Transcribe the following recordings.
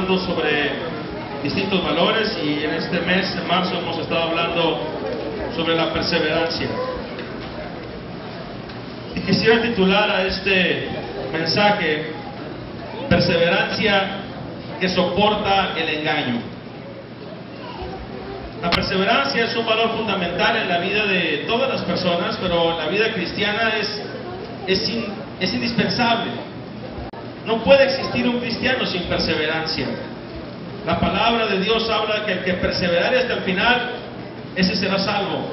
hablando sobre distintos valores y en este mes de marzo hemos estado hablando sobre la perseverancia. Y quisiera titular a este mensaje: perseverancia que soporta el engaño. La perseverancia es un valor fundamental en la vida de todas las personas, pero en la vida cristiana es indispensable. No puede existir un cristiano sin perseverancia. La palabra de Dios habla que el que perseverare hasta el final, ese será salvo.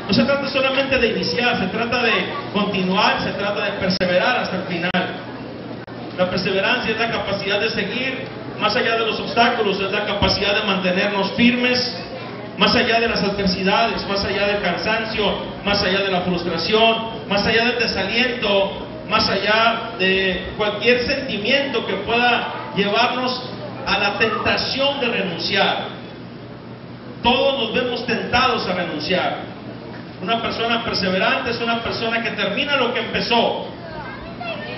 No se trata solamente de iniciar, se trata de continuar, se trata de perseverar hasta el final. La perseverancia es la capacidad de seguir más allá de los obstáculos, es la capacidad de mantenernos firmes más allá de las adversidades, más allá del cansancio, más allá de la frustración, más allá del desaliento, más allá de cualquier sentimiento que pueda llevarnos a la tentación de renunciar. Todos nos vemos tentados a renunciar. Una persona perseverante es una persona que termina lo que empezó.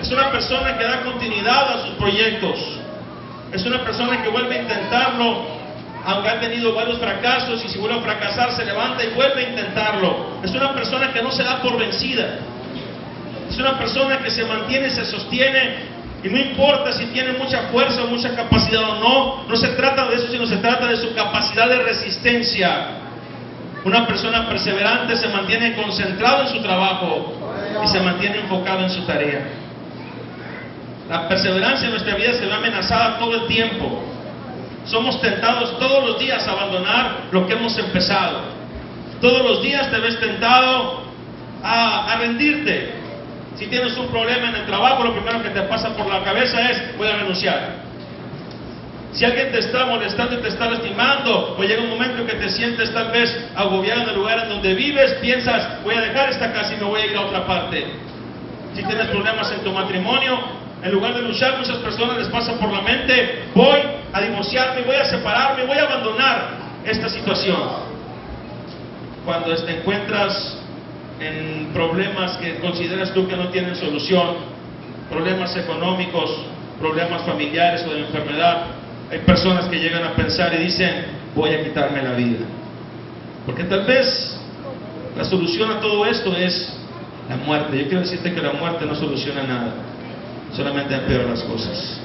Es una persona que da continuidad a sus proyectos. Es una persona que vuelve a intentarlo aunque ha tenido varios fracasos, y si vuelve a fracasar se levanta y vuelve a intentarlo. Es una persona que no se da por vencida. Es una persona que se mantiene, se sostiene, y no importa si tiene mucha fuerza o mucha capacidad o no. No se trata de eso, sino se trata de su capacidad de resistencia. Una persona perseverante se mantiene concentrado en su trabajo y se mantiene enfocado en su tarea. La perseverancia en nuestra vida se ve amenazada todo el tiempo. Somos tentados todos los días a abandonar lo que hemos empezado. Todos los días te ves tentado a rendirte. Si tienes un problema en el trabajo, lo primero que te pasa por la cabeza es: voy a renunciar. Si alguien te está molestando y te está lastimando, o llega un momento en que te sientes tal vez agobiado en el lugar en donde vives, piensas: voy a dejar esta casa y me voy a ir a otra parte. Si tienes problemas en tu matrimonio, en lugar de luchar, muchas personas les pasa por la mente: voy a divorciarme, voy a separarme, voy a abandonar esta situación. Cuando te encuentras en problemas que consideras tú que no tienen solución, problemas económicos, problemas familiares o de enfermedad, hay personas que llegan a pensar y dicen: voy a quitarme la vida. Porque tal vez la solución a todo esto es la muerte. Yo quiero decirte que la muerte no soluciona nada, solamente empeora las cosas.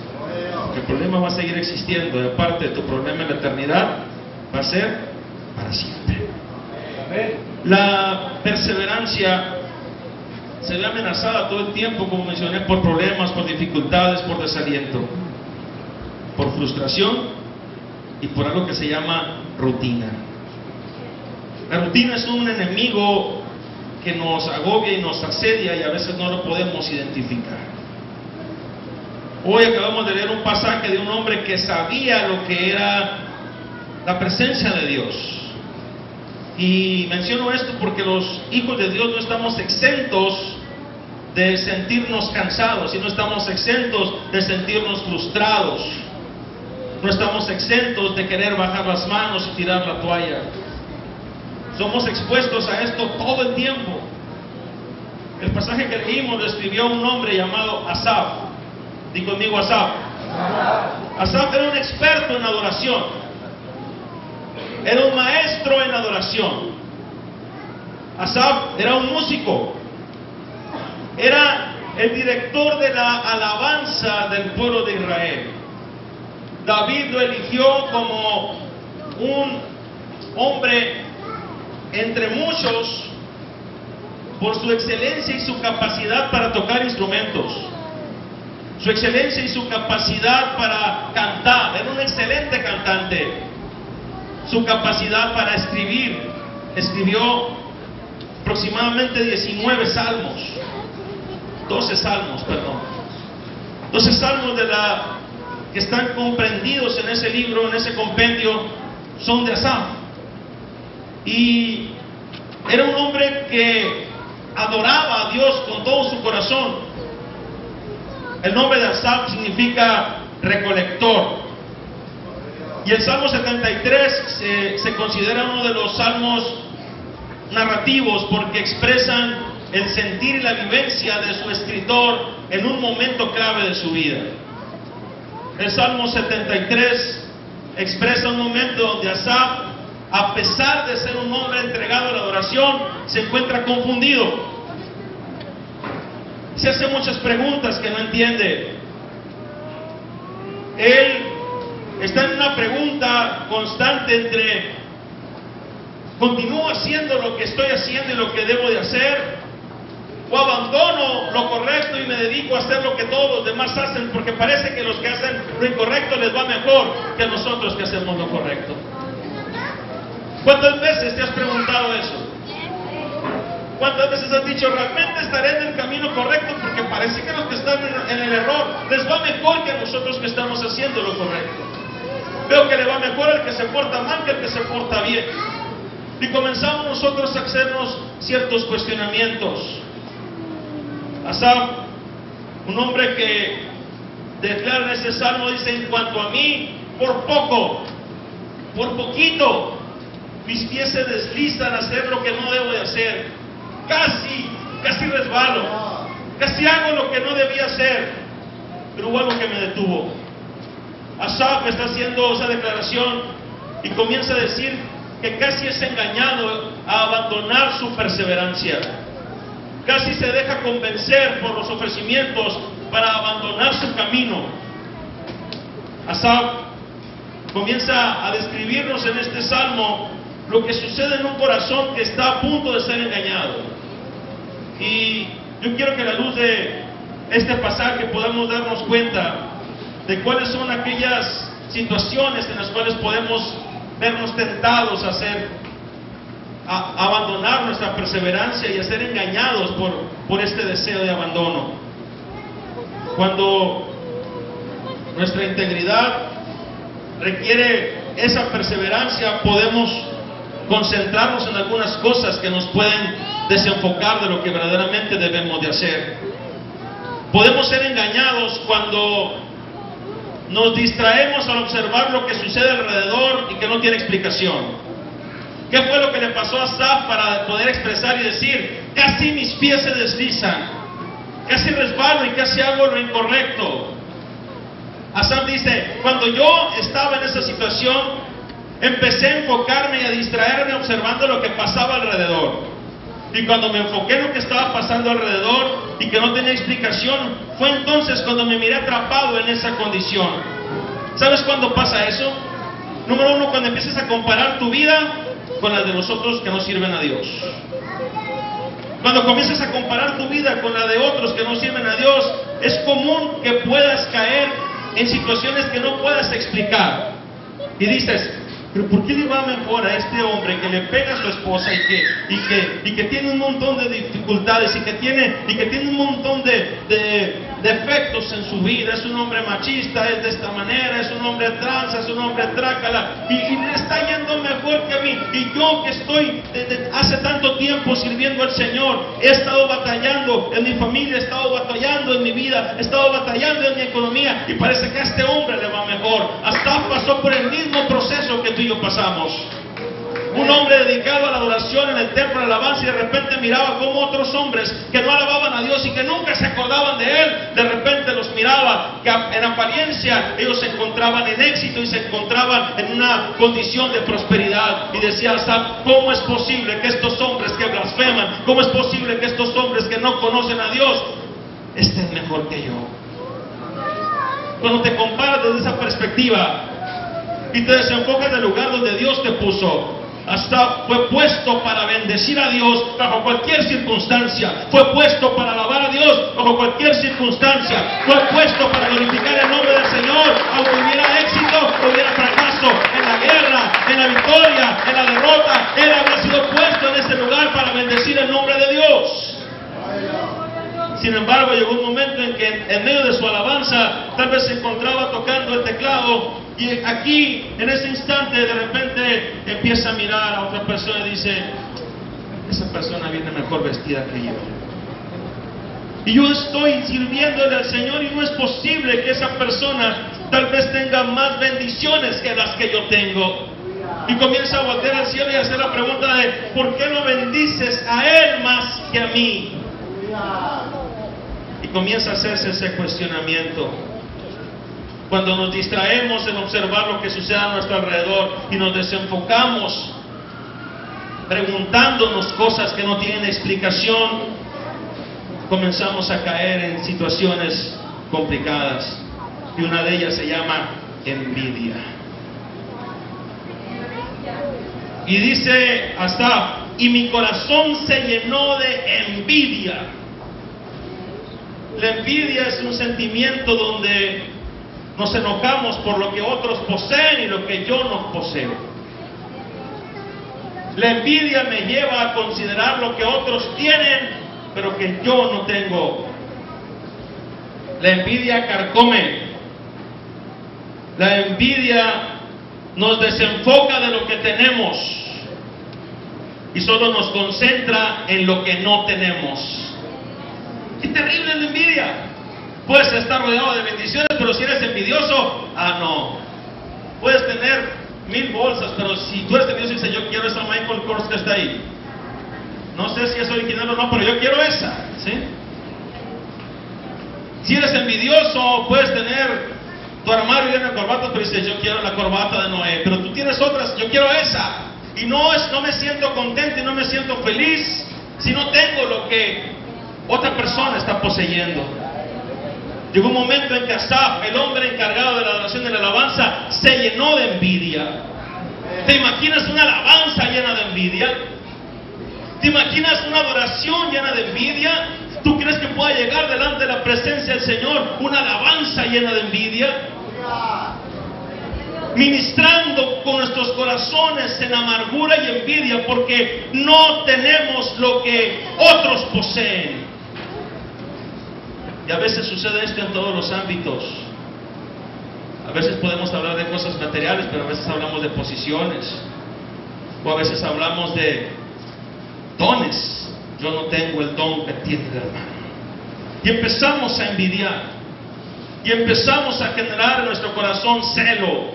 El problema va a seguir existiendo, y aparte de tu problema en la eternidad, va a ser para siempre. La perseverancia se ve amenazada todo el tiempo, como mencioné, por problemas, por dificultades, por desaliento, por frustración y por algo que se llama rutina. La rutina es un enemigo que nos agobia y nos asedia, y a veces no lo podemos identificar. Hoy acabamos de leer un pasaje de un hombre que sabía lo que era la presencia de Dios. Y menciono esto porque los hijos de Dios no estamos exentos de sentirnos cansados, y no estamos exentos de sentirnos frustrados. No estamos exentos de querer bajar las manos y tirar la toalla. Somos expuestos a esto todo el tiempo. El pasaje que leímos lo escribió un hombre llamado Asaf. Di conmigo: Asaf. Asaf era un experto en adoración. Era un maestro en adoración. Asaf era un músico. Era el director de la alabanza del pueblo de Israel. David lo eligió como un hombre entre muchos por su excelencia y su capacidad para tocar instrumentos. Su excelencia y su capacidad para cantar. Era un excelente cantante. Su capacidad para escribir. Escribió aproximadamente 19 salmos. 12 salmos, perdón. 12 salmos que están comprendidos en ese libro, en ese compendio, son de Asaf. Y era un hombre que adoraba a Dios con todo su corazón. El nombre de Asaf significa recolector. Y el Salmo 73 se considera uno de los salmos narrativos, porque expresan el sentir y la vivencia de su escritor en un momento clave de su vida. El Salmo 73 expresa un momento donde Asaf, a pesar de ser un hombre entregado a la adoración, se encuentra confundido. Se hace muchas preguntas que no entiende. Él está en una pregunta constante entre: ¿continúo haciendo lo que estoy haciendo y lo que debo de hacer? ¿O abandono lo correcto y me dedico a hacer lo que todos los demás hacen? Porque parece que los que hacen lo incorrecto les va mejor que a nosotros que hacemos lo correcto. ¿Cuántas veces te has preguntado eso? ¿Cuántas veces has dicho: realmente estaré en el camino correcto? Porque parece que los que están en el error les va mejor que a nosotros que estamos haciendo lo correcto. Veo que le va mejor al que se porta mal que al que se porta bien. Y comenzamos nosotros a hacernos ciertos cuestionamientos. Asaf, un hombre que declara en ese salmo, dice: en cuanto a mí, por poco, por poquito, mis pies se deslizan a hacer lo que no debo de hacer. Casi resbalo, casi hago lo que no debía hacer, pero hubo algo que me detuvo. Asaf está haciendo esa declaración y comienza a decir que casi es engañado a abandonar su perseverancia. Casi se deja convencer por los ofrecimientos para abandonar su camino. Asaf comienza a describirnos en este salmo lo que sucede en un corazón que está a punto de ser engañado. Y yo quiero que a la luz de este pasaje podamos darnos cuenta de cuáles son aquellas situaciones en las cuales podemos vernos tentados a abandonar nuestra perseverancia y a ser engañados por este deseo de abandono. Cuando nuestra integridad requiere esa perseverancia, podemos concentrarnos en algunas cosas que nos pueden desenfocar de lo que verdaderamente debemos de hacer. Podemos ser engañados cuando nos distraemos al observar lo que sucede alrededor y que no tiene explicación. ¿Qué fue lo que le pasó a Asaf para poder expresar y decir: casi mis pies se deslizan, casi resbalo y casi hago lo incorrecto? Asaf dice: cuando yo estaba en esa situación, empecé a enfocarme y a distraerme observando lo que pasaba alrededor. Y cuando me enfoqué en lo que estaba pasando alrededor y que no tenía explicación, fue entonces cuando me miré atrapado en esa condición. ¿Sabes cuándo pasa eso? Número uno, cuando empiezas a comparar tu vida con las de los otros que no sirven a Dios. Cuando comienzas a comparar tu vida con la de otros que no sirven a Dios, es común que puedas caer en situaciones que no puedas explicar. Y dices: pero ¿por qué le va mejor a este hombre que le pega a su esposa y que tiene un montón de dificultades y que tiene un montón de defectos en su vida? Es un hombre machista, es de esta manera, es un hombre tranza, es un hombre trácala, y le está yendo mejor que a mí. Y yo que estoy hace tanto tiempo sirviendo al Señor, he estado batallando en mi familia, he estado batallando en mi vida, he estado batallando en mi economía, y parece que a este hombre le va mejor. Hasta pasó por el mismo proceso que tú y yo pasamos. Un hombre dedicado a la adoración en el templo de alabanza, y de repente miraba como otros hombres que no alababan a Dios y que nunca se acordaban de Él, de repente los miraba que en apariencia ellos se encontraban en éxito y se encontraban en una condición de prosperidad, y decía Asaf: ¿cómo es posible que estos hombres que blasfeman, cómo es posible que estos hombres que no conocen a Dios estén mejor que yo? Cuando te comparas desde esa perspectiva y te desenfocas del lugar donde Dios te puso, Asaf fue puesto para bendecir a Dios bajo cualquier circunstancia, fue puesto para alabar a Dios bajo cualquier circunstancia, fue puesto para glorificar el nombre del Señor, aunque hubiera éxito o hubiera fracaso, en la guerra, en la victoria, en la derrota. Él había sido puesto en ese lugar para bendecir el nombre de Dios. Sin embargo, llegó un momento en que en medio de su alabanza tal vez se encontraba tocando el teclado, y aquí, en ese instante, de repente empieza a mirar a otra persona y dice: esa persona viene mejor vestida que yo, y yo estoy sirviéndole al Señor, y no es posible que esa persona tal vez tenga más bendiciones que las que yo tengo. Y comienza a voltear al cielo y a hacer la pregunta de: ¿por qué no bendices a él más que a mí? Y comienza a hacerse ese cuestionamiento. Cuando nos distraemos en observar lo que sucede a nuestro alrededor y nos desenfocamos preguntándonos cosas que no tienen explicación, comenzamos a caer en situaciones complicadas. Y una de ellas se llama envidia. Y dice Asaf, y mi corazón se llenó de envidia. La envidia es un sentimiento donde nos enojamos por lo que otros poseen y lo que yo no poseo. La envidia me lleva a considerar lo que otros tienen, pero que yo no tengo. La envidia carcome. La envidia nos desenfoca de lo que tenemos y solo nos concentra en lo que no tenemos. ¡Qué terrible es la envidia! Puedes estar rodeado de bendiciones, pero si eres envidioso, no. Puedes tener 1000 bolsas, pero si tú eres envidioso y dices, yo quiero esa Michael Kors que está ahí. No sé si es original o no, pero yo quiero esa, ¿sí? Si eres envidioso, puedes tener tu armario lleno de corbatas, pero dices, yo quiero la corbata de Noé, pero tú tienes otras, yo quiero esa. Y no me siento contento y no me siento feliz si no tengo lo que otra persona está poseyendo. Llegó un momento en que Asaf, el hombre encargado de la adoración y la alabanza, se llenó de envidia. ¿Te imaginas una alabanza llena de envidia? ¿Te imaginas una adoración llena de envidia? ¿Tú crees que pueda llegar delante de la presencia del Señor una alabanza llena de envidia? Ministrando con nuestros corazones en amargura y envidia porque no tenemos lo que otros poseen. Y a veces sucede esto en todos los ámbitos. A veces podemos hablar de cosas materiales, pero a veces hablamos de posiciones. O a veces hablamos de dones. Yo no tengo el don que tiene el hermano. Y empezamos a envidiar. Y empezamos a generar en nuestro corazón celo,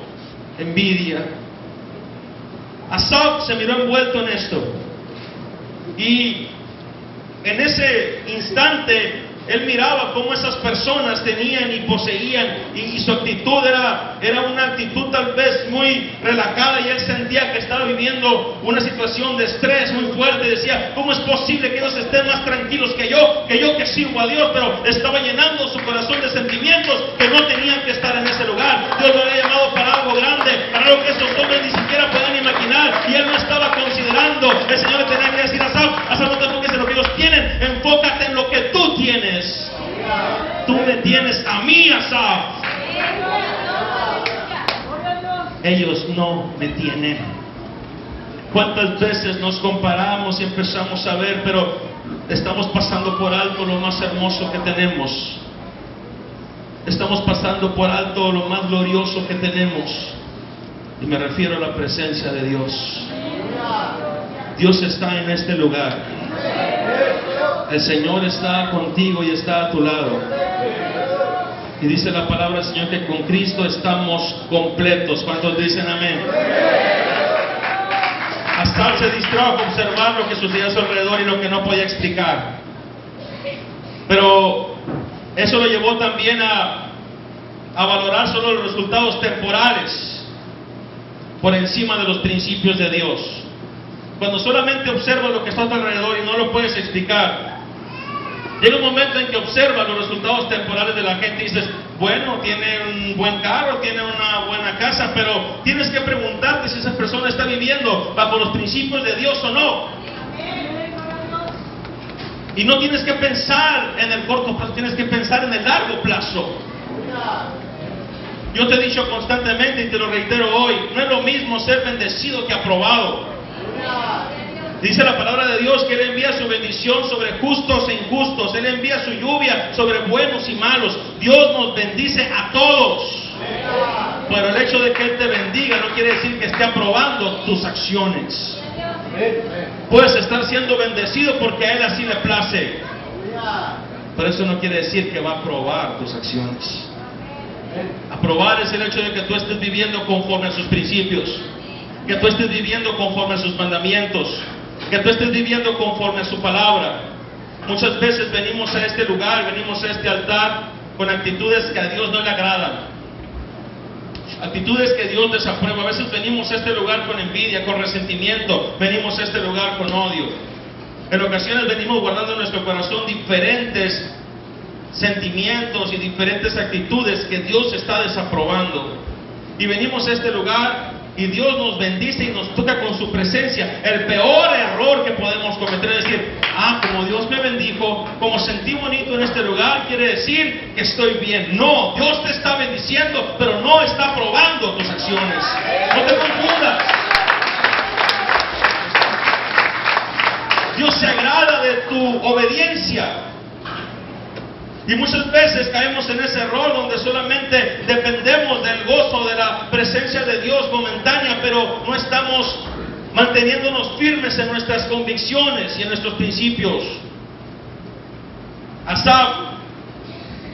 envidia. Asaf se miró envuelto en esto. Y en ese instante él miraba cómo esas personas tenían y poseían, y su actitud era una actitud tal vez muy relajada, y él sentía que estaba viviendo una situación de estrés muy fuerte. Decía, ¿cómo es posible que ellos estén más tranquilos que yo que sirvo a Dios? Pero estaba llenando su corazón de sentimientos que no tenían que estar en ese lugar. Dios lo había llamado para algo grande, para algo que esos hombres ni siquiera podían imaginar, y él no estaba considerando. El Señor le tenía que decir a Asaf, no te enfoques en lo que ellos tienen, enfócate en lo que tú tienes. Tú me tienes a mí, Asaf. Ellos no me tienen. ¿Cuántas veces nos comparamos y empezamos a ver, pero estamos pasando por alto lo más hermoso que tenemos? Estamos pasando por alto lo más glorioso que tenemos. Y me refiero a la presencia de Dios. Dios está en este lugar. El Señor está contigo y está a tu lado. Y dice la palabra del Señor que con Cristo estamos completos. ¿Cuántos dicen amén? Asaf se distrajo a observar lo que sucedía a su alrededor y lo que no podía explicar. Pero eso lo llevó también a valorar solo los resultados temporales por encima de los principios de Dios. Cuando solamente observas lo que está a tu alrededor y no lo puedes explicar, llega un momento en que observas los resultados temporales de la gente y dices, bueno, tiene un buen carro, tiene una buena casa, pero tienes que preguntarte si esa persona está viviendo bajo los principios de Dios o no. Y no tienes que pensar en el corto plazo, tienes que pensar en el largo plazo. Yo te he dicho constantemente y te lo reitero hoy, no es lo mismo ser bendecido que aprobado. Dice la palabra de Dios que Él envía su bendición sobre justos e injustos. Él envía su lluvia sobre buenos y malos. Dios nos bendice a todos. Pero el hecho de que Él te bendiga no quiere decir que esté aprobando tus acciones. Puedes estar siendo bendecido porque a Él así le place, pero eso no quiere decir que va a aprobar tus acciones. Aprobar es el hecho de que tú estés viviendo conforme a sus principios, que tú estés viviendo conforme a sus mandamientos, que tú estés viviendo conforme a su palabra. Muchas veces venimos a este lugar, venimos a este altar con actitudes que a Dios no le agradan. actitudes que Dios desaprueba. A veces venimos a este lugar con envidia, con resentimiento, venimos a este lugar con odio. En ocasiones venimos guardando en nuestro corazón diferentes sentimientos y diferentes actitudes que Dios está desaprobando. Y venimos a este lugar y Dios nos bendice y nos toca con su presencia. El peor error que podemos cometer es decir, como Dios me bendijo, como sentí bonito en este lugar, quiere decir que estoy bien. No, Dios te está bendiciendo, pero no está aprobando tus acciones. No te confundas. Dios se agrada de tu obediencia. Y muchas veces caemos en ese error donde solamente dependemos del gozo, de la presencia de Dios momentánea, pero no estamos manteniéndonos firmes en nuestras convicciones y en nuestros principios. Asaf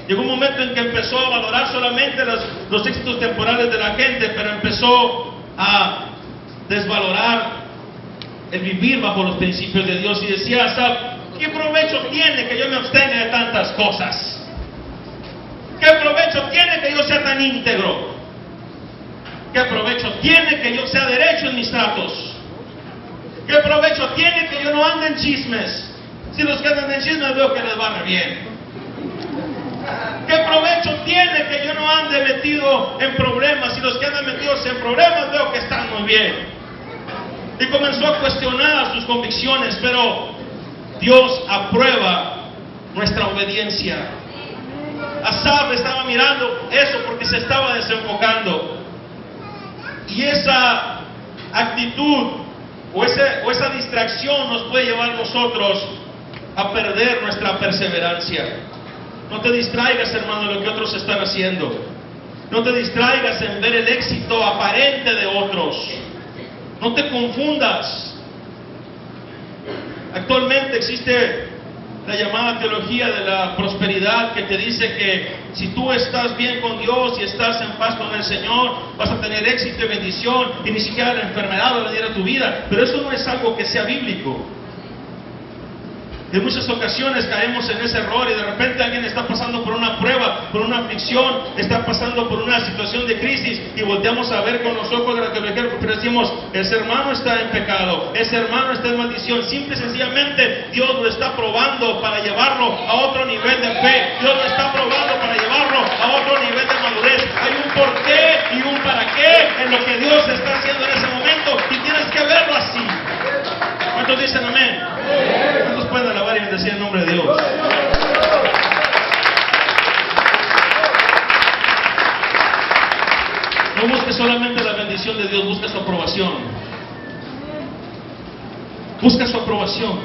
llegó un momento en que empezó a valorar solamente los éxitos temporales de la gente, pero empezó a desvalorar el vivir bajo los principios de Dios. Y decía Asaf, ¿qué provecho tiene que yo me abstenga de tantas cosas? ¿Qué provecho tiene que yo sea tan íntegro? ¿Qué provecho tiene que yo sea derecho en mis tratos? ¿Qué provecho tiene que yo no ande en chismes? Si los que andan en chismes veo que les va re bien. ¿Qué provecho tiene que yo no ande metido en problemas? Si los que andan metidos en problemas veo que están muy bien. Y comenzó a cuestionar sus convicciones, pero Dios aprueba nuestra obediencia. Asaf estaba mirando eso porque se estaba desenfocando. Y esa actitud o esa distracción nos puede llevar a nosotros a perder nuestra perseverancia. No te distraigas, hermano, de lo que otros están haciendo. No te distraigas en ver el éxito aparente de otros. No te confundas. Actualmente existe la llamada teología de la prosperidad que te dice que si tú estás bien con Dios y estás en paz con el Señor, vas a tener éxito y bendición y ni siquiera la enfermedad va a venir a tu vida. Pero eso no es algo que sea bíblico. En muchas ocasiones caemos en ese error y de repente alguien está pasando por una prueba, por una aflicción, está pasando por una situación de crisis y volteamos a ver con los ojos de la teología, pero decimos, ese hermano está en pecado, ese hermano está en maldición. Simple y sencillamente Dios lo está probando para llevarlo a otro nivel de fe. Dios lo está probando para llevarlo a otro nivel de madurez. Hay un porqué y un para qué en lo que Dios está haciendo en ese momento y tienes que verlo así. ¿Cuántos dicen amén? ¿Cuántos pueden alabar y bendecir el nombre de Dios? No busques solamente la bendición de Dios, busca su aprobación. Busca su aprobación.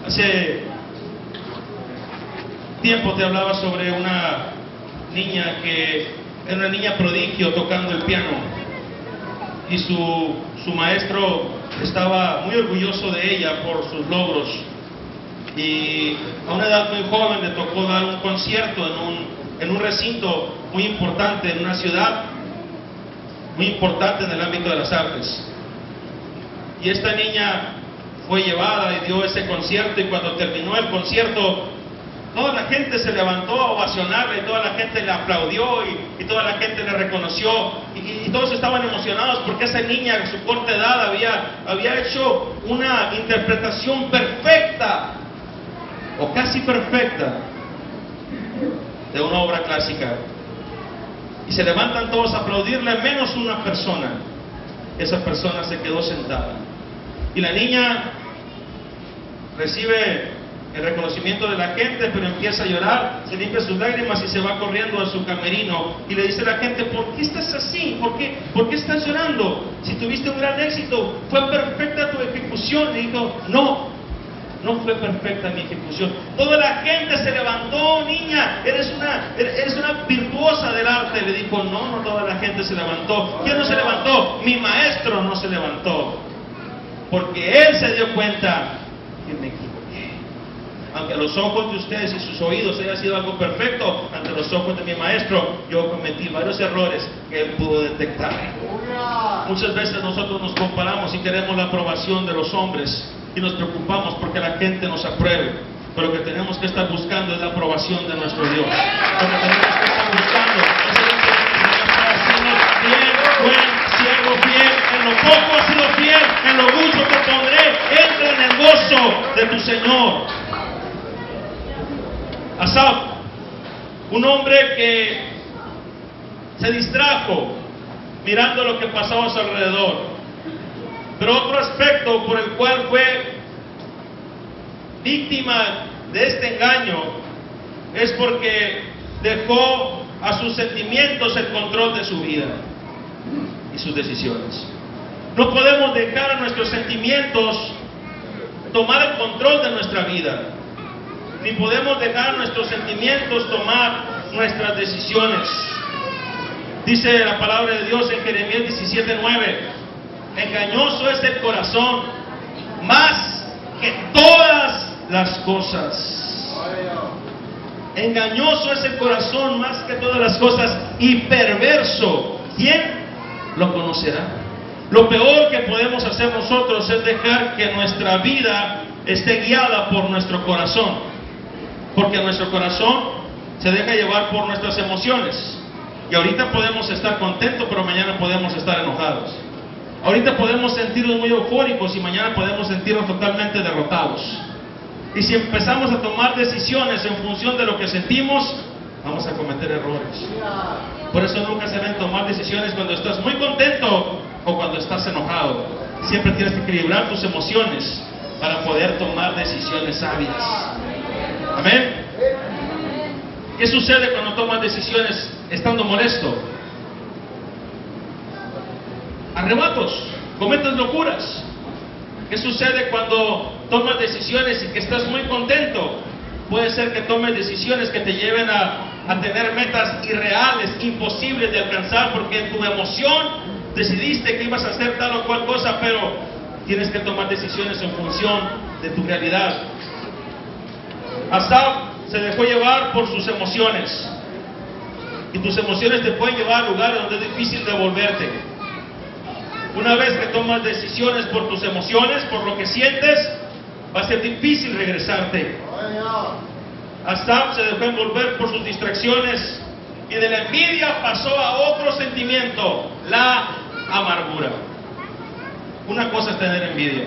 Hace tiempo te hablaba sobre una niña que era una niña prodigio tocando el piano. Y su maestro estaba muy orgulloso de ella por sus logros. Y a una edad muy joven le tocó dar un concierto en un recinto muy importante, en una ciudad muy importante en el ámbito de las artes. Y esta niña fue llevada y dio ese concierto, y cuando terminó el concierto, toda la gente se levantó a ovacionarle, y toda la gente le aplaudió y toda la gente le reconoció, y todos estaban emocionados porque esa niña a su corta edad había hecho una interpretación perfecta o casi perfecta de una obra clásica. Y se levantan todos a aplaudirle menos una persona. Esa persona se quedó sentada y la niña recibe el reconocimiento de la gente, pero empieza a llorar, se limpia sus lágrimas y se va corriendo a su camerino y le dice a la gente, ¿por qué estás así? ¿Por qué estás llorando? Si tuviste un gran éxito, fue perfecta tu ejecución. Le dijo, no fue perfecta mi ejecución. Toda la gente se levantó, niña, eres una virtuosa del arte. Le dijo, no toda la gente se levantó. ¿Quién no se levantó? Mi maestro no se levantó, porque él se dio cuenta que me equivoqué. Aunque a los ojos de ustedes y sus oídos haya sido algo perfecto, ante los ojos de mi maestro yo cometí varios errores que él pudo detectar. Muchas veces nosotros nos comparamos y queremos la aprobación de los hombres y nos preocupamos porque la gente nos apruebe, pero lo que tenemos que estar buscando es la aprobación de nuestro Dios. Lo que tenemos que estar buscando es de tu Señor. Asaf, un hombre que se distrajo mirando lo que pasaba a su alrededor. Pero otro aspecto por el cual fue víctima de este engaño es porque dejó a sus sentimientos el control de su vida y sus decisiones. No podemos dejar a nuestros sentimientos tomar el control de nuestra vida, ni podemos dejar a nuestros sentimientos tomar nuestras decisiones. Dice la palabra de Dios en Jeremías 17:9: engañoso es el corazón más que todas las cosas. Engañoso es el corazón más que todas las cosas y perverso. ¿Quién lo conocerá? Lo peor que podemos hacer nosotros es dejar que nuestra vida esté guiada por nuestro corazón, porque nuestro corazón se deja llevar por nuestras emociones. Y ahorita podemos estar contentos, pero mañana podemos estar enojados. Ahorita podemos sentirnos muy eufóricos y mañana podemos sentirnos totalmente derrotados. Y si empezamos a tomar decisiones en función de lo que sentimos, vamos a cometer errores. Por eso nunca se deben tomar decisiones cuando estás muy contento o cuando estás enojado. Siempre tienes que equilibrar tus emociones para poder tomar decisiones sabias. Amén. ¿Qué sucede cuando tomas decisiones estando molesto? Arrebatos, cometes locuras. ¿Qué sucede cuando tomas decisiones y que estás muy contento? Puede ser que tomes decisiones que te lleven a tener metas irreales, imposibles de alcanzar, porque en tu emoción decidiste que ibas a hacer tal o cual cosa, pero tienes que tomar decisiones en función de tu realidad. Asaf se dejó llevar por sus emociones, y tus emociones te pueden llevar a lugares donde es difícil devolverte. Una vez que tomas decisiones por tus emociones, por lo que sientes, va a ser difícil regresarte. Asaf se dejó envolver por sus distracciones y de la envidia pasó a otro sentimiento, la amargura. Una cosa es tener envidia,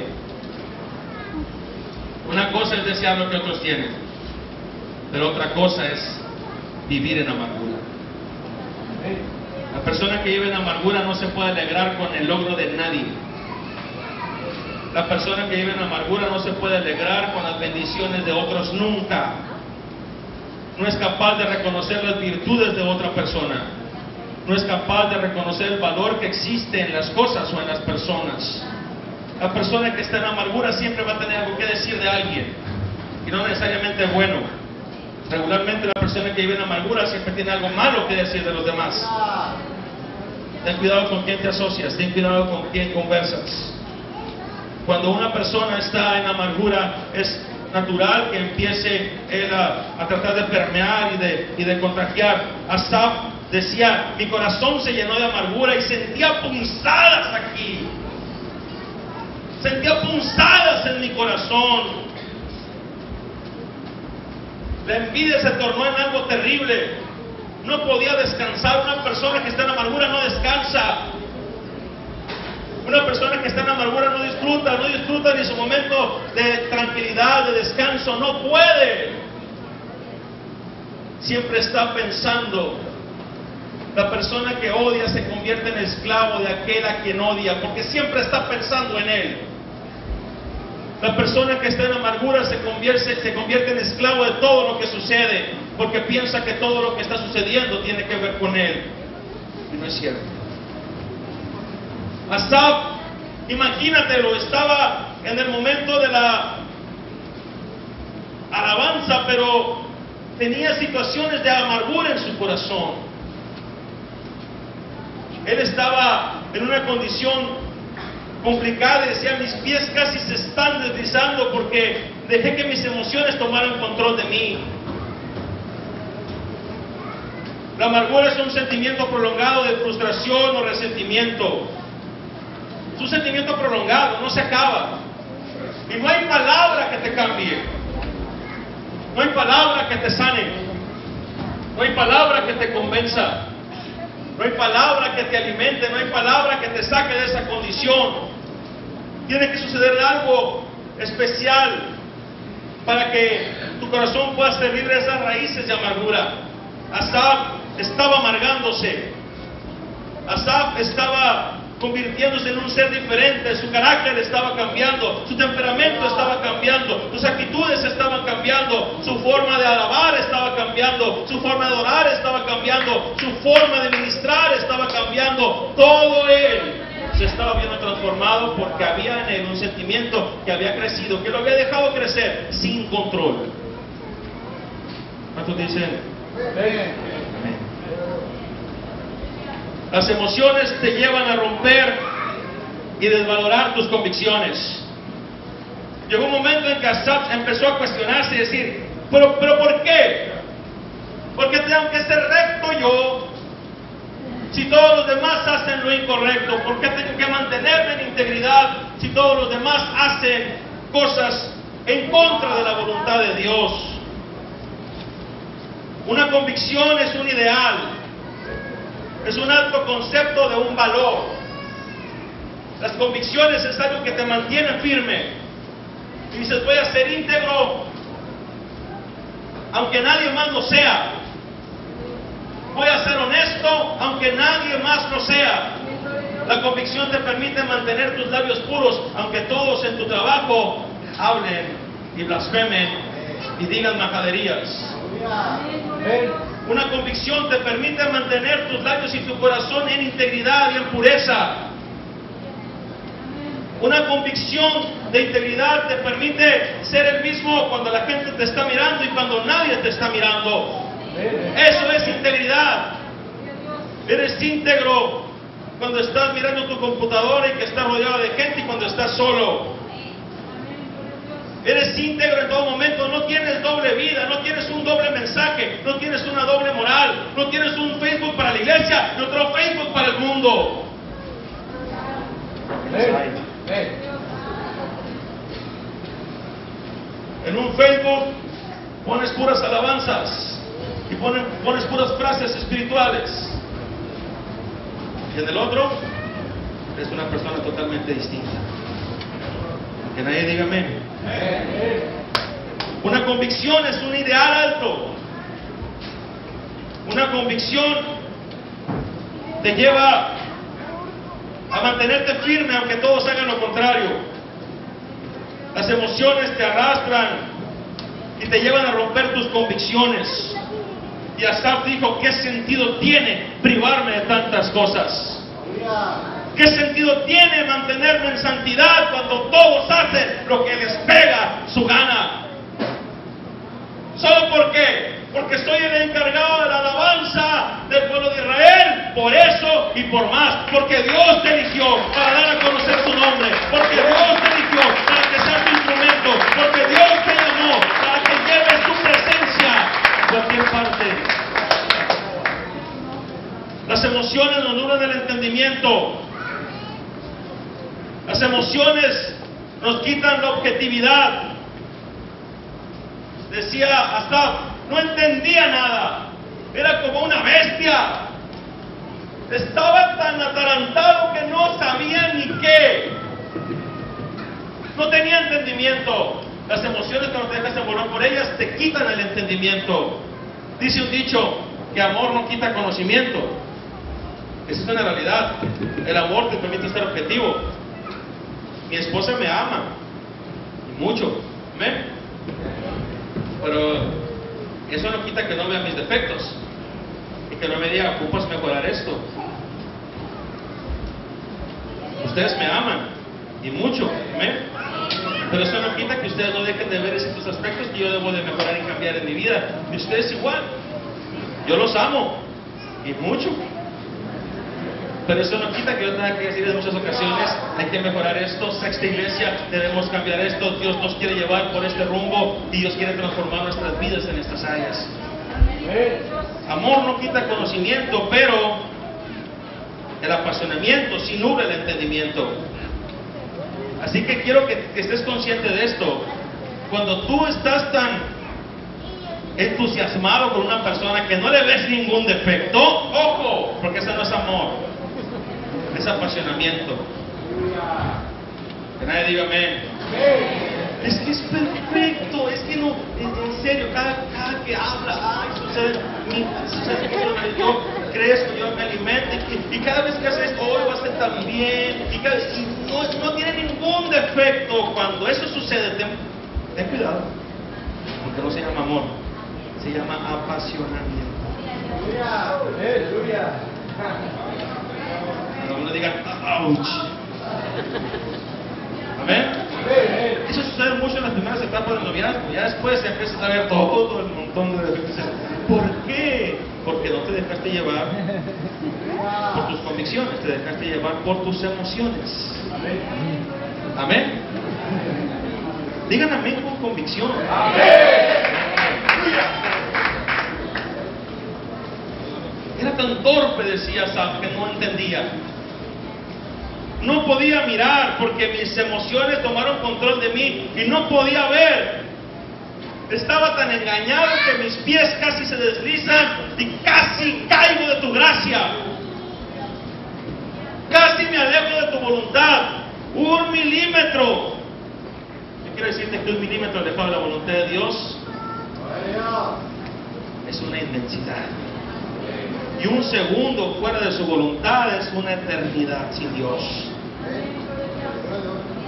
una cosa es desear lo que otros tienen, pero otra cosa es vivir en amargura. La persona que vive en amargura no se puede alegrar con el logro de nadie. La persona que vive en amargura no se puede alegrar con las bendiciones de otros nunca. No es capaz de reconocer las virtudes de otra persona. No es capaz de reconocer el valor que existe en las cosas o en las personas. La persona que está en amargura siempre va a tener algo que decir de alguien, y no necesariamente bueno. Regularmente la persona que vive en amargura siempre tiene algo malo que decir de los demás. Ten cuidado con quién te asocias, ten cuidado con quién conversas. Cuando una persona está en amargura, es natural que empiece él a tratar de permear y de contagiar. Asaf decía: mi corazón se llenó de amargura y sentía punzadas aquí. Sentía punzadas en mi corazón. La envidia se tornó en algo terrible. No podía descansar. Una persona que está en amargura no descansa. Una persona que está en amargura no disfruta ni su momento de tranquilidad, de descanso. No puede. Siempre está pensando. La persona que odia se convierte en esclavo de aquel a quien odia, porque siempre está pensando en él. La persona que está en amargura se convierte en esclavo de todo lo que sucede, porque piensa que todo lo que está sucediendo tiene que ver con él. Y no es cierto. Asaf, imagínatelo, estaba en el momento de la alabanza, pero tenía situaciones de amargura en su corazón. Él estaba en una condición complicada y decía: mis pies casi se están deslizando porque dejé que mis emociones tomaran control de mí. La amargura es un sentimiento prolongado de frustración o resentimiento. Es un sentimiento prolongado, no se acaba. Y no hay palabra que te cambie. No hay palabra que te sane. No hay palabra que te convenza. No hay palabra que te alimente. No hay palabra que te saque de esa condición. Tiene que suceder algo especial para que tu corazón pueda ser libre de esas raíces de amargura. Asaf estaba amargándose. Asaf estaba convirtiéndose en un ser diferente, su carácter estaba cambiando, su temperamento estaba cambiando, sus actitudes estaban cambiando, su forma de alabar estaba cambiando, su forma de adorar estaba cambiando, su forma de ministrar estaba cambiando. Todo él se estaba viendo transformado porque había en él un sentimiento que había crecido, que lo había dejado crecer sin control. ¿Cuántos dicen? Amén. Las emociones te llevan a romper y desvalorar tus convicciones. Llegó un momento en que Asaf empezó a cuestionarse y decir, ¿pero por qué? ¿Por qué tengo que ser recto yo si todos los demás hacen lo incorrecto? ¿Por qué tengo que mantenerme en integridad si todos los demás hacen cosas en contra de la voluntad de Dios? Una convicción es un ideal. Es un alto concepto de un valor. Las convicciones es algo que te mantiene firme. Y dices, voy a ser íntegro, aunque nadie más lo sea. Voy a ser honesto, aunque nadie más lo sea. La convicción te permite mantener tus labios puros, aunque todos en tu trabajo hablen y blasfemen y digan majaderías. Una convicción te permite mantener tus labios y tu corazón en integridad y en pureza. Una convicción de integridad te permite ser el mismo cuando la gente te está mirando y cuando nadie te está mirando. Eso es integridad. Eres íntegro cuando estás mirando tu computadora y que estás rodeado de gente y cuando estás solo. Eres íntegro en todo momento, no tienes doble vida, no tienes un doble mensaje, no tienes una doble moral, no tienes un Facebook para la iglesia y otro Facebook para el mundo. En un Facebook pones puras alabanzas y pones puras frases espirituales. Y en el otro es una persona totalmente distinta. Que nadie diga amén. Una convicción es un ideal alto. Una convicción te lleva a mantenerte firme aunque todos hagan lo contrario. Las emociones te arrastran y te llevan a romper tus convicciones. Y Asaf dijo, ¿qué sentido tiene privarme de tantas cosas? ¿Qué sentido tiene mantenerme en santidad cuando todos hacen lo que les pega su gana? ¿Solo por qué? Porque soy el encargado de la alabanza del pueblo de Israel. Por eso y por más. Porque Dios te eligió para dar a conocer su nombre. Porque Dios te eligió para que seas tu instrumento. Porque Dios te llamó para que lleves su presencia a cualquier parte. Las emociones nos nublan el entendimiento. Las emociones nos quitan la objetividad. Decía Asaf, no entendía nada. Era como una bestia. Estaba tan atarantado que no sabía ni qué. No tenía entendimiento. Las emociones, cuando te dejas envolver por ellas, te quitan el entendimiento. Dice un dicho que amor no quita conocimiento. Esa es una realidad. El amor te permite ser objetivo. Mi esposa me ama, y mucho, ¿amén? Pero eso no quita que no vea mis defectos y que no me diga, ocupas mejorar esto. Ustedes me aman, y mucho, ¿amén? Pero eso no quita que ustedes no dejen de ver esos aspectos que yo debo de mejorar y cambiar en mi vida. Y ustedes igual. Yo los amo, y mucho. Pero eso no quita que yo tenga que decir en muchas ocasiones, hay que mejorar esto, Sexta Iglesia, debemos cambiar esto, Dios nos quiere llevar por este rumbo y Dios quiere transformar nuestras vidas en estas áreas. Amor no quita conocimiento, pero el apasionamiento sí nubla el entendimiento. Así que quiero que estés consciente de esto. Cuando tú estás tan entusiasmado con una persona que no le ves ningún defecto, ojo, porque eso no es amor. Es apasionamiento. Que nadie diga amén. es que es perfecto, es que no, en serio, cada que habla, ay, sucede yo crezco, yo me alimento, y cada vez que hace esto, hoy va a ser tan bien, y no tiene ningún defecto. Cuando eso sucede, ten cuidado, porque no se llama amor, se llama apasionamiento. ¡Aleluya! Cuando uno diga, ¡ouch! ¿Amén? Eso sucede mucho en las primeras etapas del noviazgo. Ya después ya empiezas a ver todo el montón de defectos. ¿Por qué? Porque no te dejaste llevar por tus convicciones, te dejaste llevar por tus emociones. ¿Amén? Digan amén con convicción. Era tan torpe, decía Asaf, que no entendía. No podía mirar porque mis emociones tomaron control de mí y no podía ver. Estaba tan engañado que mis pies casi se deslizan y casi caigo de tu gracia. Casi me alejo de tu voluntad. 1 milímetro. Yo quiero decirte que 1 milímetro alejado de la voluntad de Dios es una inmensidad. Y 1 segundo fuera de su voluntad es una eternidad sin Dios.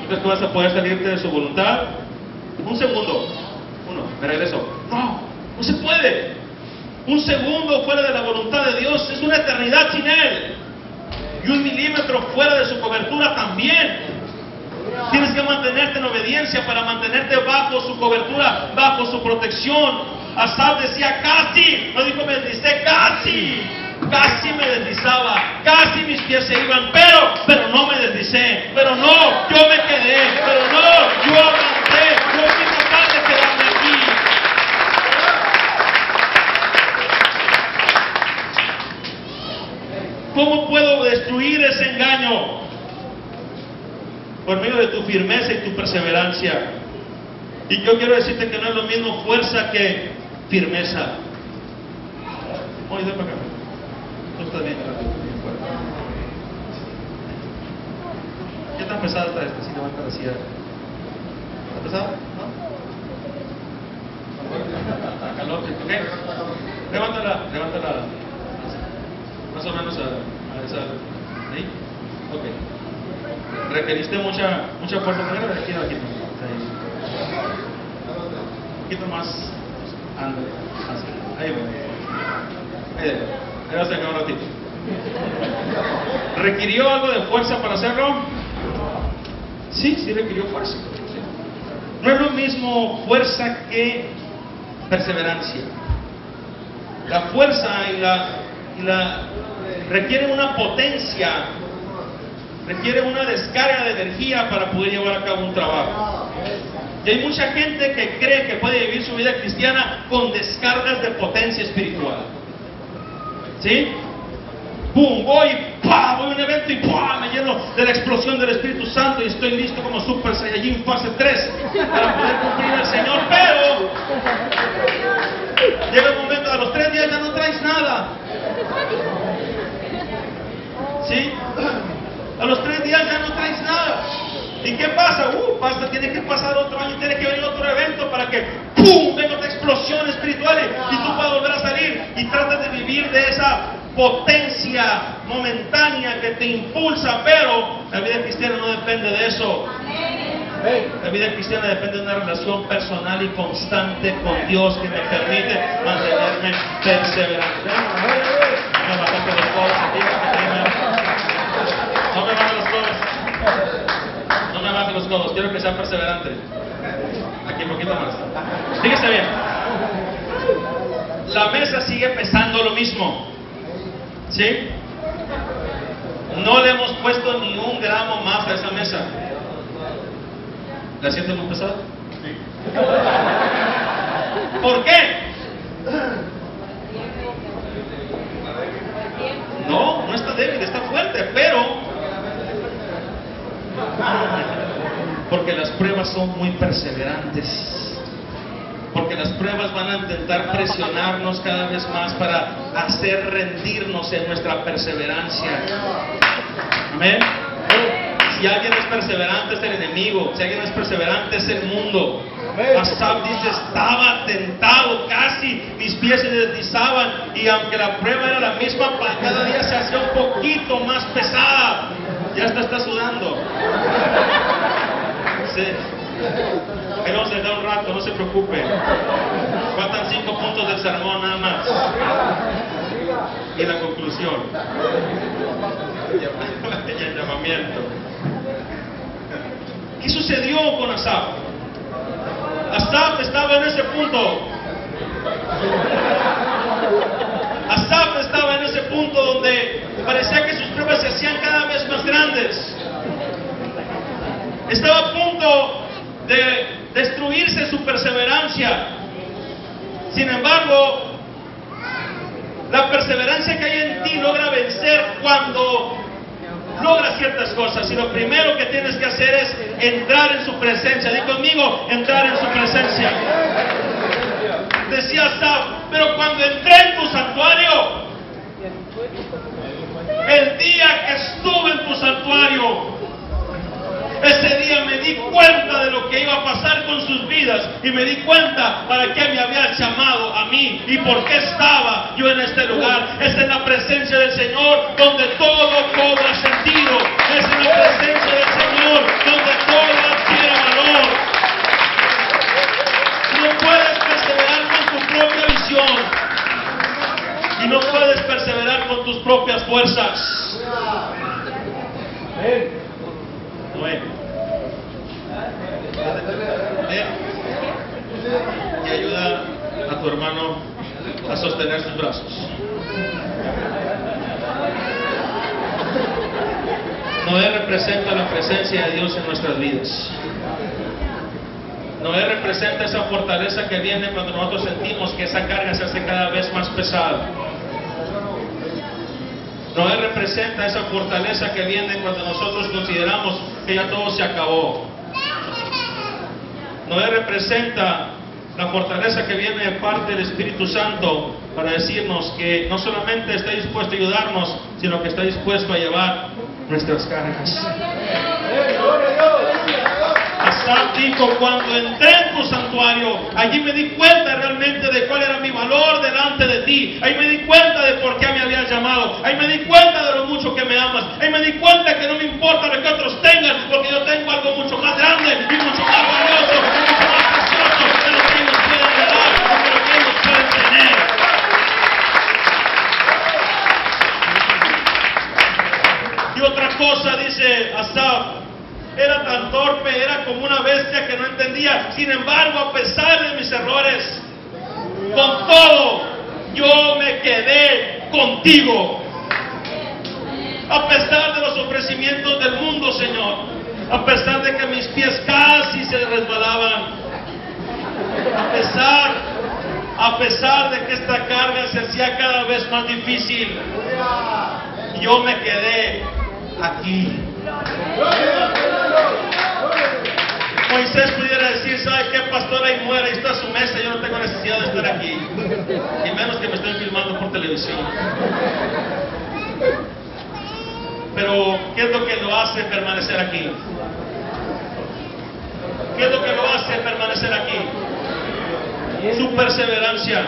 ¿Tú crees que vas a poder salirte de su voluntad? 1 segundo. Me regreso. No se puede. 1 segundo fuera de la voluntad de Dios es una eternidad sin Él. Y 1 milímetro fuera de su cobertura también. Tienes que mantenerte en obediencia para mantenerte bajo su cobertura, bajo su protección. Asaf decía casi, no dijo me deslicé, casi me deslizaba, casi mis pies se iban, pero no me deslicé, pero no, yo me quedé, pero no, yo avancé, yo fui capaz de quedarme aquí. ¿Cómo puedo destruir ese engaño? Por medio de tu firmeza y tu perseverancia. Y yo quiero decirte que no es lo mismo fuerza que firmeza. Oye, ven para acá. Tú estás bien fuerte. ¿Qué tan pesada está esta? Si levanta la silla. ¿Está pesada? ¿No? Calor, ¿ok? Levántala. Más o menos a esa. ¿Ahí? Ok. ¿Requeriste mucha fuerza? Aquí. Un poquito más. Ándale. Ahí vas a sacar un ratito. ¿Requirió algo de fuerza para hacerlo? Sí requirió fuerza. No es lo mismo fuerza que perseverancia. La fuerza y la requiere una potencia, requiere una descarga de energía para poder llevar a cabo un trabajo. Y hay mucha gente que cree que puede vivir su vida cristiana con descargas de potencia espiritual. ¿Sí? ¡Pum! Voy a un evento y ¡pum! Me lleno de la explosión del Espíritu Santo y estoy listo como Super Saiyajin fase 3 para poder cumplir al Señor. Pero llega el momento, a los 3 días ya no traes nada. ¿Sí? A los 3 días ya no traes nada. ¿Y qué pasa? Pasa, tiene que pasar otro año, tiene que venir otro evento para que ¡pum! Venga otra explosión espiritual y tú puedas volver a salir y tratas de vivir de esa potencia momentánea que te impulsa, pero la vida cristiana no depende de eso. La vida cristiana depende de una relación personal y constante con Dios que me permite mantenerme perseverante. No me bajaste los codos aquí, no me bajes los codos. No me bajes los codos, quiero que sea perseverante. Aquí un poquito más. Fíjese bien. La mesa sigue pesando lo mismo. ¿Sí? No le hemos puesto ni 1 gramo más a esa mesa. ¿La sientes muy pesada? Sí. ¿Por qué? No está débil, está fuerte, pero porque las pruebas son muy perseverantes. Porque las pruebas van a intentar presionarnos cada vez más para hacer rendirnos en nuestra perseverancia. Amén. Si alguien es perseverante es el enemigo, si alguien es perseverante es el mundo. Asaf dice, estaba tentado casi, mis pies se deslizaban, y aunque la prueba era la misma, cada día se hacía un poquito más pesada. Ya está sudando. Sí. Ahí vamos a dejar un rato, no se preocupe. Faltan 5 puntos del sermón nada más. Y la conclusión. Y el llamamiento. ¿Qué sucedió con Asaf? Asaf estaba en ese punto. Asaf estaba en ese punto donde parecía que sus pruebas se hacían cada vez más grandes. Estaba a punto de destruirse su perseverancia. Sin embargo, la perseverancia que hay en ti logra vencer cuando logras ciertas cosas. Y lo primero que tienes que hacer es entrar en su presencia. Di conmigo, entrar en su presencia. Decía Asaf, pero cuando entré en tu santuario, el día que estuve en tu santuario, ese día me di cuenta de lo que iba a pasar con sus vidas, y me di cuenta para qué me había llamado a mí y por qué estaba yo en este lugar. Es en la presencia del Señor donde todo cobra sentido. Es en la presencia del Señor donde todo adquiere valor. No puedes perseverar con tu propia visión y no puedes perseverar con tus propias fuerzas. Noé, y ayuda a tu hermano a sostener sus brazos. Noé representa la presencia de Dios en nuestras vidas. Noé representa esa fortaleza que viene cuando nosotros sentimos que esa carga se hace cada vez más pesada. Noé representa esa fortaleza que viene cuando nosotros consideramos que ya todo se acabó. Noé representa la fortaleza que viene de parte del Espíritu Santo para decirnos que no solamente está dispuesto a ayudarnos, sino que está dispuesto a llevar nuestras cargas. Asaf dijo, cuando entré en tu santuario, allí me di cuenta realmente de cuál era mi valor delante de ti. Ahí me di cuenta de por qué me habías llamado. Ahí me di cuenta de lo mucho que me amas. Ahí me di cuenta que no me importa lo que otros tengan, porque yo tengo algo mucho más grande y mucho más valioso y mucho más precioso de lo que ellos pueden dar, de lo que ellos pueden tener. Y otra cosa dice Asaf, era tan torpe, era como una bestia que no entendía. Sin embargo, a pesar de mis errores, con todo, yo me quedé contigo. A pesar de los ofrecimientos del mundo, Señor, a pesar de que mis pies casi se resbalaban, a pesar de que esta carga se hacía cada vez más difícil, yo me quedé aquí. Moisés pudiera decir, ¿sabe qué, pastor? Ahí muere, ahí está su mesa, yo no tengo necesidad de estar aquí, y menos que me estén filmando por televisión. Pero, ¿qué es lo que lo hace permanecer aquí? ¿Qué es lo que lo hace permanecer aquí? Su perseverancia.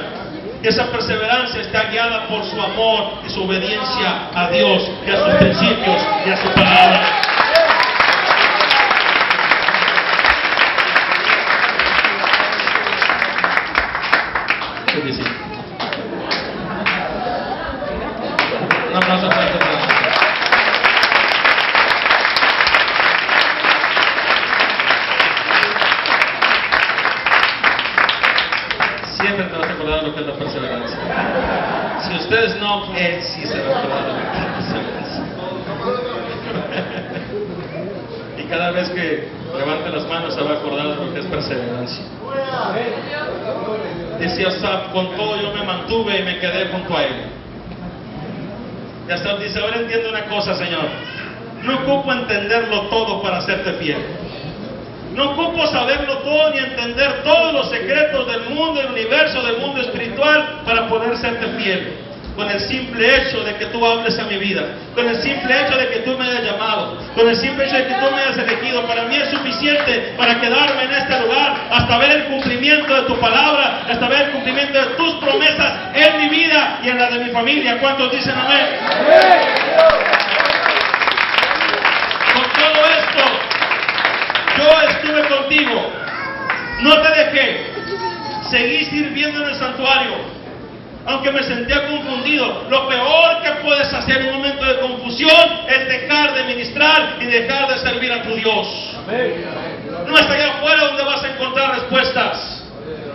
Y esa perseverancia está guiada por su amor y su obediencia a Dios y a sus principios y a su palabra. Sí. Un aplauso fuerte para nosotros. Siempre te vas a acordar de lo que es la perseverancia. Si ustedes no, él sí se va a acordar de lo que es la perseverancia. Y cada vez que levante las manos se va a acordar de lo que es perseverancia. Decía Asaf, con todo yo me mantuve y me quedé junto a él. Y Asaf dice, ahora entiendo una cosa, Señor. No ocupo entenderlo todo para hacerte fiel. No ocupo saberlo todo ni entender todos los secretos del mundo, del universo, del mundo espiritual para poder serte fiel. con el simple hecho de que tú hables a mi vida, con el simple hecho de que tú me hayas llamado, con el simple hecho de que tú me hayas elegido. Para mí es suficiente para quedarme en este lugar hasta ver el cumplimiento de tu palabra, hasta ver el cumplimiento de tus promesas en mi vida y en la de mi familia. ¿Cuántos dicen amén? Con todo esto, yo estuve contigo, no te dejé, seguí sirviendo en el santuario. Aunque me sentía confundido, lo peor que puedes hacer en un momento de confusión es dejar de ministrar y dejar de servir a tu Dios. No es allá afuera donde vas a encontrar respuestas.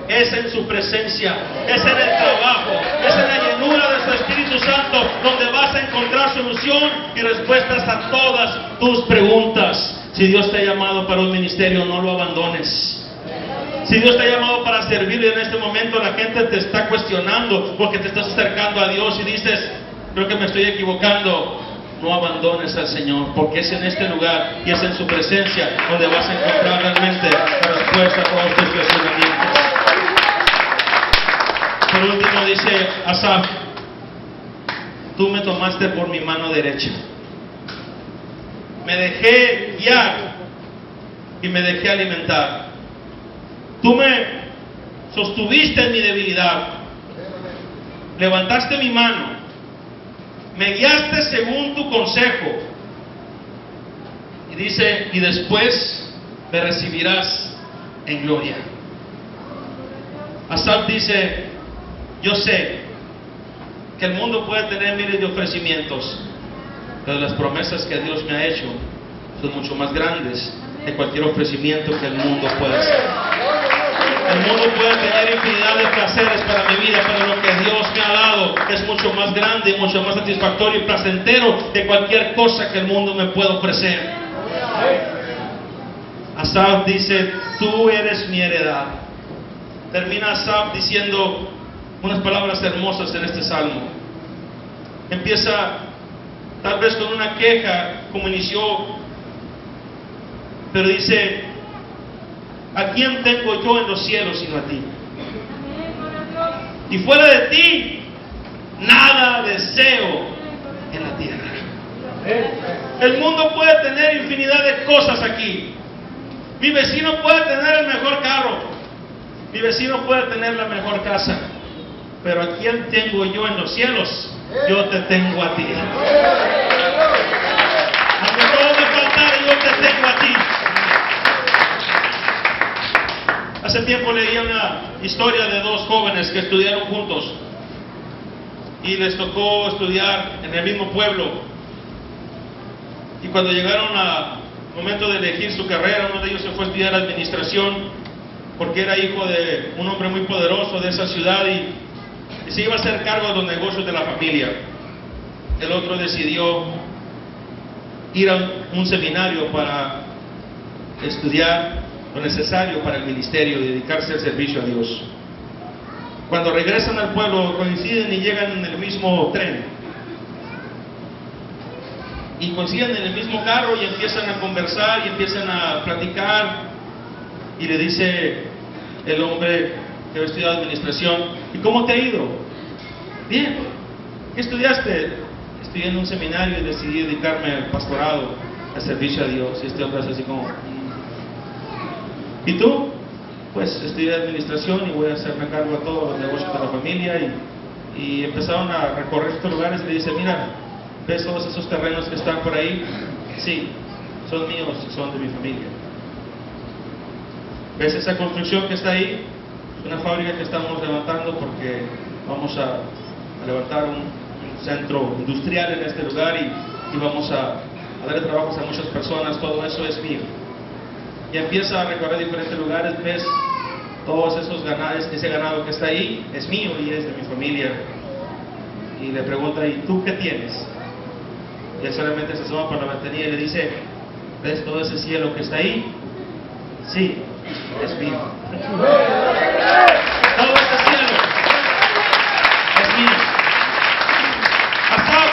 Es en su presencia, es en el trabajo, es en la llenura de su Espíritu Santo donde vas a encontrar solución y respuestas a todas tus preguntas. Si Dios te ha llamado para un ministerio, no lo abandones. Si Dios te ha llamado para servirle en este momento, la gente te está cuestionando porque te estás acercando a Dios y dices, creo que me estoy equivocando. No abandones al Señor, porque es en este lugar y es en su presencia donde vas a encontrar realmente la respuesta a todos tus cuestionamientos. Por último dice Asaf, tú me tomaste por mi mano derecha. Me dejé guiar y me dejé alimentar. Tú me sostuviste en mi debilidad, levantaste mi mano, me guiaste según tu consejo. Y dice, y después me recibirás en gloria. Asaf dice, yo sé que el mundo puede tener miles de ofrecimientos, pero las promesas que Dios me ha hecho son mucho más grandes que cualquier ofrecimiento que el mundo pueda hacer. El mundo puede tener infinidad de placeres para mi vida, pero lo que Dios me ha dado es mucho más grande, mucho más satisfactorio y placentero que cualquier cosa que el mundo me pueda ofrecer. Asaf dice, tú eres mi heredad. Termina Asaf diciendo unas palabras hermosas en este salmo. Empieza tal vez con una queja, como inició, pero dice, ¿a quién tengo yo en los cielos sino a ti? Y fuera de ti, nada deseo en la tierra. El mundo puede tener infinidad de cosas aquí. Mi vecino puede tener el mejor carro. Mi vecino puede tener la mejor casa. Pero ¿a quién tengo yo en los cielos? Yo te tengo a ti. Aunque todo me faltara, yo te tengo a ti. Hace tiempo leía una historia de dos jóvenes que estudiaron juntos y les tocó estudiar en el mismo pueblo. Y cuando llegaron al momento de elegir su carrera, uno de ellos se fue a estudiar administración porque era hijo de un hombre muy poderoso de esa ciudad y se iba a hacer cargo de los negocios de la familia. El otro decidió ir a un seminario para estudiar lo necesario para el ministerio y dedicarse al servicio a Dios. Cuando regresan al pueblo, coinciden y llegan en el mismo tren y coinciden en el mismo carro y empiezan a conversar y empiezan a platicar. Y le dice el hombre que había estudiado administración, ¿y cómo te ha ido? Bien. ¿Qué estudiaste? Estudié en un seminario y decidí dedicarme al pastorado, al servicio a Dios. Y este hombre es así como, ¿y tú? Pues estudié administración y voy a hacerme cargo de todos los negocios de la familia. Y empezaron a recorrer estos lugares y le dice, mira, ¿ves todos esos terrenos que están por ahí? Sí, son míos, son de mi familia. ¿Ves esa construcción que está ahí? Es una fábrica que estamos levantando porque vamos a levantar un centro industrial en este lugar y vamos a darle trabajos a muchas personas. Todo eso es mío. Y empieza a recorrer diferentes lugares, ves todos esos ganados, ese ganado que está ahí es mío y es de mi familia. Y le pregunta, ¿y tú qué tienes? Y él solamente se asoma por la ventanilla y le dice, ¿ves todo ese cielo que está ahí? Sí, es mío. Todo este cielo es mío. Asaf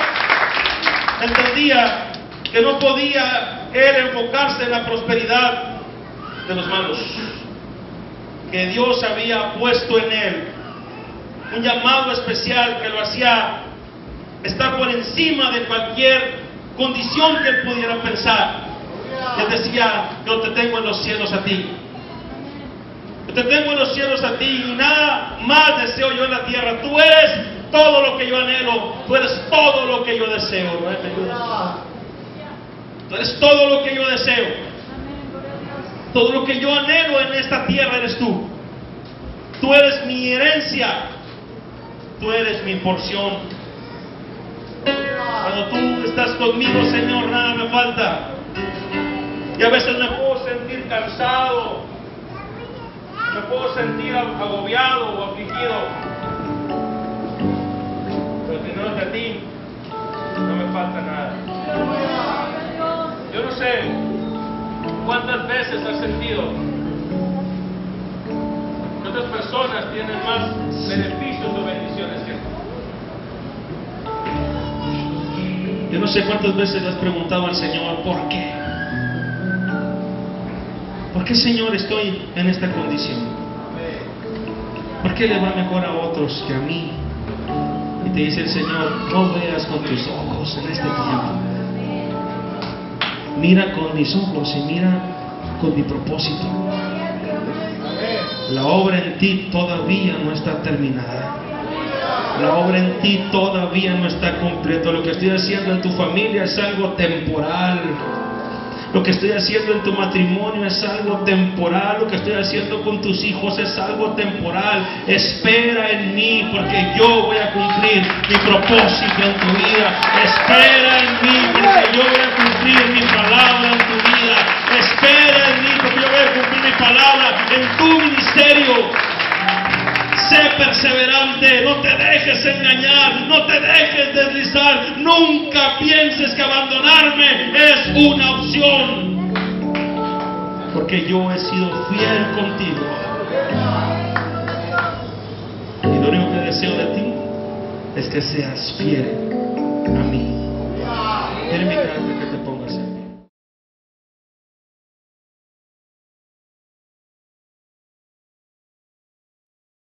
entendía que no podía él enfocarse en la prosperidad de los malos, que Dios había puesto en él un llamado especial que lo hacía estar por encima de cualquier condición que él pudiera pensar. Él decía: yo te tengo en los cielos a ti. Yo te tengo en los cielos a ti y nada más deseo yo en la tierra. Tú eres todo lo que yo anhelo. Tú eres todo lo que yo deseo. Tú eres todo lo que yo deseo. Todo lo que yo anhelo en esta tierra eres tú. Tú eres mi herencia. Tú eres mi porción. Cuando tú estás conmigo, Señor, nada me falta. Y a veces me puedo sentir cansado, me puedo sentir agobiado o afligido, pero teniéndote a ti, no me falta nada. Yo no sé cuántas veces has sentido que otras personas tienen más beneficios o bendiciones que tú. Yo no sé cuántas veces le has preguntado al Señor: ¿por qué? ¿Por qué, Señor, estoy en esta condición? ¿Por qué le va mejor a otros que a mí? Y te dice el Señor: no veas con tus ojos en este tiempo. Mira con mis ojos y mira con mi propósito. La obra en ti todavía no está terminada. La obra en ti todavía no está completa. Lo que estoy haciendo en tu familia es algo temporal. Lo que estoy haciendo en tu matrimonio es algo temporal. Lo que estoy haciendo con tus hijos es algo temporal. Espera en mí, porque yo voy a cumplir mi propósito en tu vida. Espera en mí, porque yo voy a cumplir mi palabra en tu vida. Espera en mí, porque yo voy a cumplir mi palabra en tu ministerio. Sé perseverante, no te dejes engañar, no te dejes deslizar. Nunca pienses que abandonarme es una opción, porque yo he sido fiel contigo. Y lo único que deseo de ti es que seas fiel a mí. Quiere mi carta que te ponga.